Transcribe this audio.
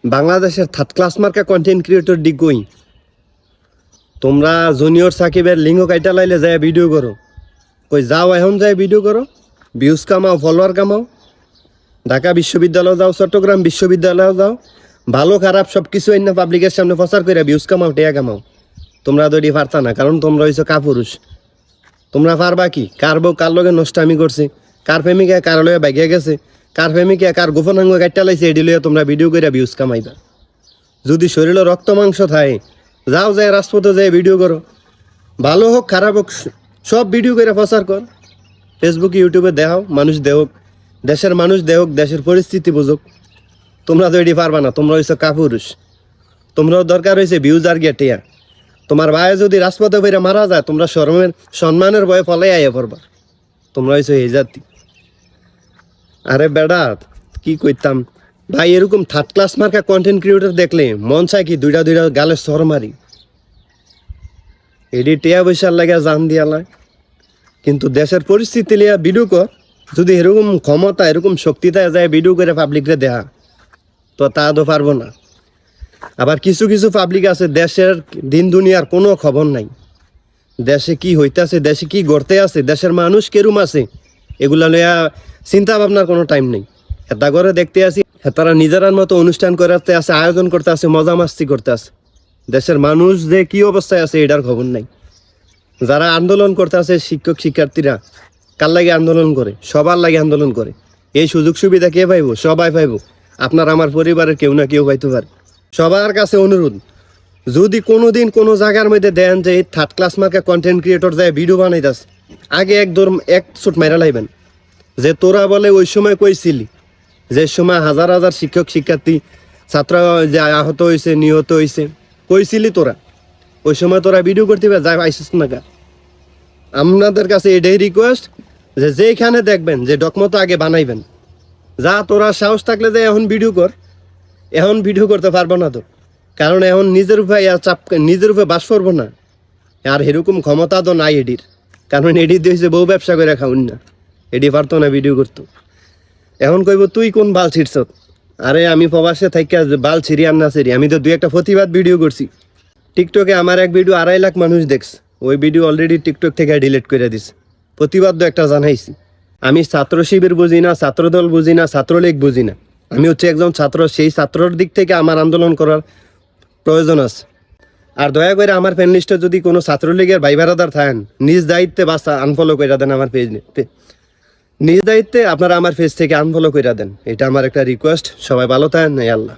বাংলাদেশের third class মার্কা content creator D কই? তোমরা জুনিয়র সাকিবের লিঙ্গ কাইটা লাইলে যায় ভিডিও করো, কই যাও এখন যায় ভিডিও করো, ভিউজ কামাও, ফলোয়ার কামাও। ঢাকা বিশ্ববিদ্যালয় যাও, চট্টগ্রাম বিশ্ববিদ্যালয় যাও, ভালো খারাপ সব কিছু এনে পাবলিকের সামনে প্রচার করে ভিউজ কামাও, টেয়া কামাও। তোমরা তো এটি পারতা না, কারণ তোমরা হইছো কাপুরুষ। তোমরা পারবা কি? কার বউ কার লগে নষ্টামি করছে, কার প্রেমিকা কার লগে বাইকে গেছে, কার প্রেমিকা কার গোপনাঙ্গ কাইটা লাইছে, এটি লইয়া তোমরা ভিডিও করে ভিউজ কামাইবা। যদি শরীরে রক্ত মাংস থাকে, যাও যায় রাজপথে যায় ভিডিও করো, ভালো হোক খারাপ হোক সব ভিডিও করে প্রচার কর। ফেসবুক ইউটিউবে দেখাও, মানুষ দেহক, দেশের মানুষ দেহক, দেশের পরিস্থিতি বুঝুক। তোমরা তো এটি পারবা না, তোমরা হইছো কাপুরুষ। তোমরাও দরকার হয়েছে ভিউজ আর গেটিয়া। তোমার ভাইয়ে যদি রাজপথে বেড়ে মারা যায়, তোমরা সম্মানের ভয়ে ফলাই আইয়া পড়বা। তোমরা হইছো এই জাতি। আরে বেড়া কি কইতাম ভাই, এরকম থার্ড ক্লাস মার্কা কন্টেন্ট ক্রিয়েটর দেখলে মন চায় কি দুইটা গালে সর মারি। এডি টিয়া পয়সার লাগে জান দিয়ালায়, কিন্তু দেশের পরিস্থিতি লিয়া ভিডিও কর। যদি এরকম ক্ষমতা এরকম শক্তিতে যায় ভিডিও করে পাবলিকরে দেয়া, তো তা তো পারবো না। আবার কিছু কিছু পাবলিক আছে দেশের দিন দুনিয়ার কোনো খবর নাই, দেশে কি হইতাছে, দেশে কি গড়তে আছে, দেশের মানুষ কেরুম আছে, এগুলা লইয়া চিন্তা ভাবনার কোনো টাইম নেই। হেতা করে দেখতে আসি, হেতারা নিজেরার মতো অনুষ্ঠান করতে আছে, আয়োজন করতে আছে, মজা মাস্তি করতে আছে। দেশের মানুষ যে কি অবস্থায় আছে এটার খবর নাই। যারা আন্দোলন করতে আছে শিক্ষক শিক্ষার্থীরা, কার লাগে আন্দোলন করে? সবার লাগে আন্দোলন করে। এই সুযোগ সুবিধা কে পাইব? সবাই পাইব। আপনার আমার পরিবারের কেউ না কেউ পাইতে পারে। সবার কাছে অনুরোধ, যদি কোনোদিন কোনো জায়গার মধ্যে দেন যে এই থার্ড ক্লাস মার্কা কন্টেন্ট ক্রিয়েটর যায় ভিডিও বানাইতেছে, আগে এক ছুট মাইরা লাইবেন যে তোরা বলে ওই সময় কইছিলি, যে সময় হাজার হাজার শিক্ষক শিক্ষার্থী ছাত্র যে আহত হয়েছে, নিহত হয়েছে, কইছিলি তোরা ওই সময় তোরা ভিডিও করতে যাই আইসিস না কা? আপনাদের কাছে এটাই রিকোয়েস্ট যে যেখানে দেখবেন যে ডকমতো আগে বানাইবেন। যা তোরা সাহস থাকলে যে এখন ভিডিও কর, এখন ভিডিও করতে পারবো না তো, কারণ এখন নিজের উপরে চাপ, নিজের উপরে বাস করবো না। আর এরকম ক্ষমতা তো নাই এডির, কারণ এডি দিয়েছে বউ ব্যবসা করে খাউন না, এডি পারতো না ভিডিও করতো। এখন কইব তুই কোন বাল ছিড়ছ? আরে আমি প্রবাসে থাকি বাল ছিড়ি আর না ছিড়ি, আমি তো 2-1টা প্রতিবাদ ভিডিও করছি। টিকটকে আমার এক ভিডিও 2.5 লাখ মানুষ দেখছে, ওই ভিডিও অলরেডি টিকটক থেকে ডিলিট করে দিছে। প্রতিবাদ তো একটা জানাইছি। আমি ছাত্র শিবির বুঝি না, ছাত্রদল বুঝি না, ছাত্রলীগ বুঝি না। আমি হচ্ছে একজন ছাত্র, সেই ছাত্রর দিক থেকে আমার আন্দোলন করার প্রয়োজন আছে। আর দয়া করে আমার ফ্রেন্ড লিস্টে যদি কোনো ছাত্রলীগের ভাই বেড়াদার থাকেন, নিজ দায়িত্বে বাসা আনফলো করে দেন আমার পেজ, নিজ দায়িত্বে আপনারা আমার পেজ থেকে আনফলো করে দেন। এটা আমার একটা রিকোয়েস্ট। সবাই ভালো থাকেন, আল্লাহ।